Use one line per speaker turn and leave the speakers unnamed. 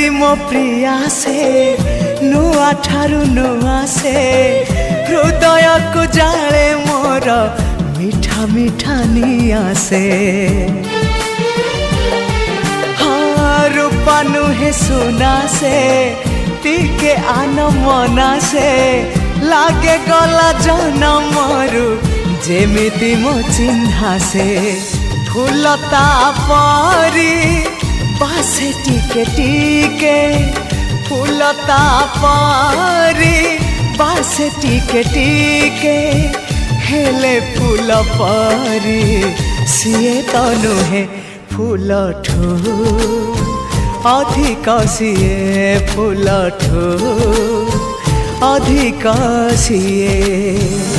मो प्रिया से नुआ ठारू नुआ से हृदय को जाले मोर मीठा मीठा निया से हाँ रूपा नुहे सुना से टिके आन मना से लागे गला जनमरु जेमिति मो चिन्हा से फूलता परी बासे टिके टिके फूलता परी बासे टिके टिके हेले फूल परी सीए तो नुहे फूल ठू अधिक सीए फूल ठू अधिक सीए।